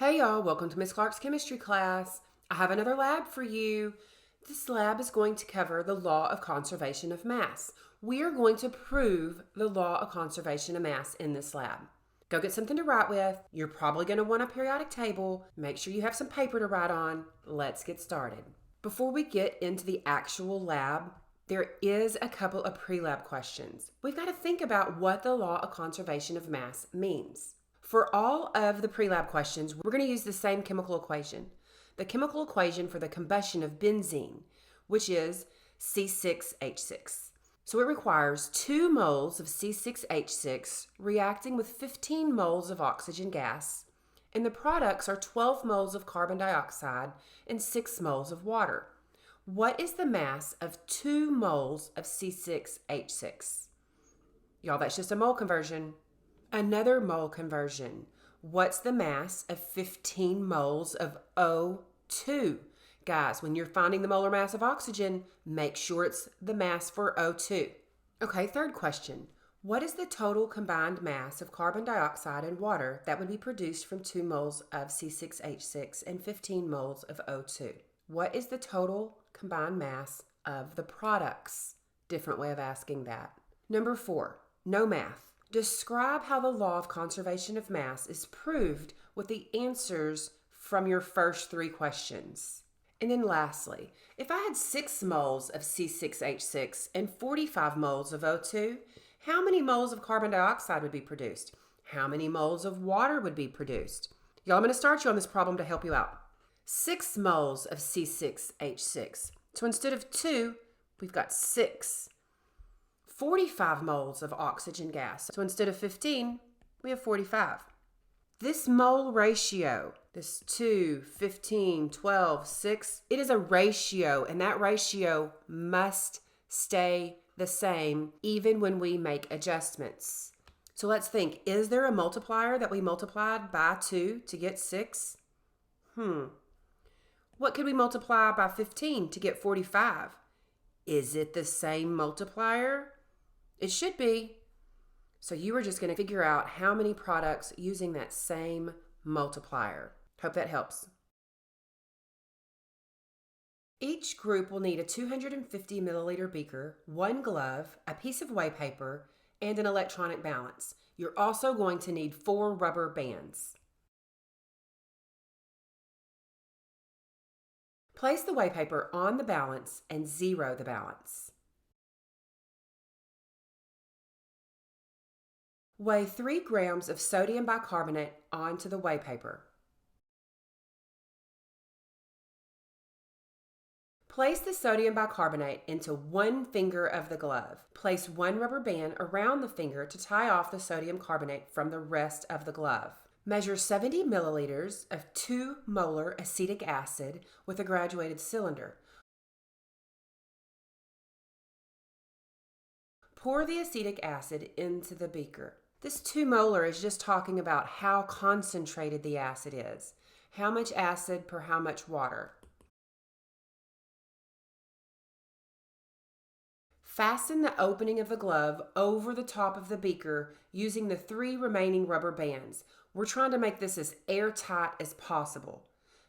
Hey y'all, welcome to Miss Clark's chemistry class. I have another lab for you. This lab is going to cover the law of conservation of mass. We are going to prove the law of conservation of mass in this lab. Go get something to write with. You're probably going to want a periodic table. Make sure you have some paper to write on. Let's get started. Before we get into the actual lab, there is a couple of pre-lab questions. We've got to think about what the law of conservation of mass means. For all of the pre-lab questions, we're going to use the same chemical equation. The chemical equation for the combustion of benzene, which is C6H6. So it requires 2 moles of C6H6 reacting with 15 moles of oxygen gas, and the products are 12 moles of carbon dioxide and 6 moles of water. What is the mass of 2 moles of C6H6? Y'all, that's just a mole conversion. Another mole conversion. What's the mass of 15 moles of O2? Guys, when you're finding the molar mass of oxygen, make sure it's the mass for O2. Okay, third question. What is the total combined mass of carbon dioxide and water that would be produced from 2 moles of C6H6 and 15 moles of O2? What is the total combined mass of the products? Different way of asking that. Number 4, no math. Describe how the law of conservation of mass is proved with the answers from your first 3 questions. And then lastly, if I had 6 moles of C6H6 and 45 moles of O2, how many moles of carbon dioxide would be produced? How many moles of water would be produced? Y'all, I'm going to start you on this problem to help you out. 6 moles of C6H6. So instead of 2, we've got 6. 45 moles of oxygen gas. So instead of 15, we have 45. This mole ratio, this 2, 15, 12, 6, it is a ratio, and that ratio must stay the same even when we make adjustments. So let's think, is there a multiplier that we multiplied by 2 to get 6? What could we multiply by 15 to get 45? Is it the same multiplier? It should be. So you are just going to figure out how many products using that same multiplier. Hope that helps. Each group will need a 250 milliliter beaker, 1 glove, a piece of whey paper, and an electronic balance. You're also going to need 4 rubber bands. Place the whey paper on the balance and zero the balance. Weigh 3 grams of sodium bicarbonate onto the whey paper. Place the sodium bicarbonate into 1 finger of the glove. Place 1 rubber band around the finger to tie off the sodium carbonate from the rest of the glove. Measure 70 milliliters of 2 molar acetic acid with a graduated cylinder. Pour the acetic acid into the beaker. This 2 molar is just talking about how concentrated the acid is. How much acid per how much water. Fasten the opening of the glove over the top of the beaker using the 3 remaining rubber bands. We're trying to make this as airtight as possible.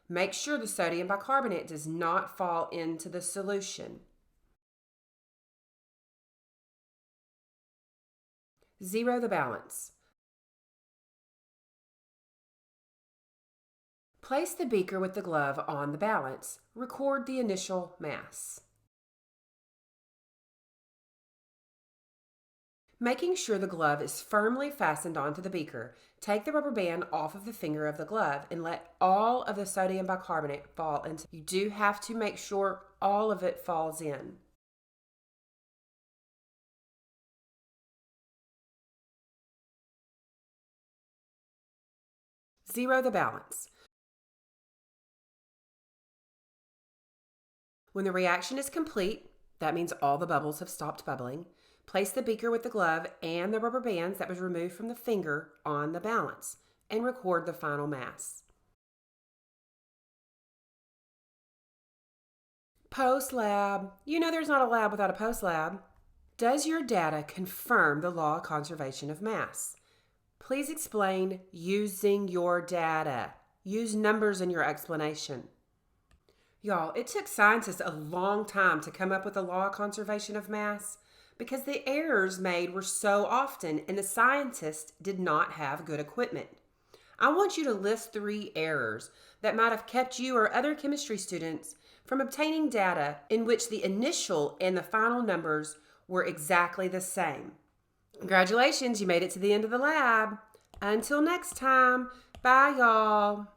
Make sure the sodium bicarbonate does not fall into the solution. Zero the balance. Place the beaker with the glove on the balance. Record the initial mass. Making sure the glove is firmly fastened onto the beaker, take the rubber band off of the finger of the glove and let all of the sodium bicarbonate fall into. You do have to make sure all of it falls in. Zero the balance. When the reaction is complete, that means all the bubbles have stopped bubbling, place the beaker with the glove and the rubber bands that was removed from the finger on the balance and record the final mass. PostLab. You know there's not a lab without a PostLab. Does your data confirm the law of conservation of mass? Please explain using your data. Use numbers in your explanation. Y'all, it took scientists a long time to come up with the law of conservation of mass because the errors made were so often and the scientists did not have good equipment. I want you to list 3 errors that might have kept you or other chemistry students from obtaining data in which the initial and the final numbers were exactly the same. Congratulations, you made it to the end of the lab. Until next time, bye y'all.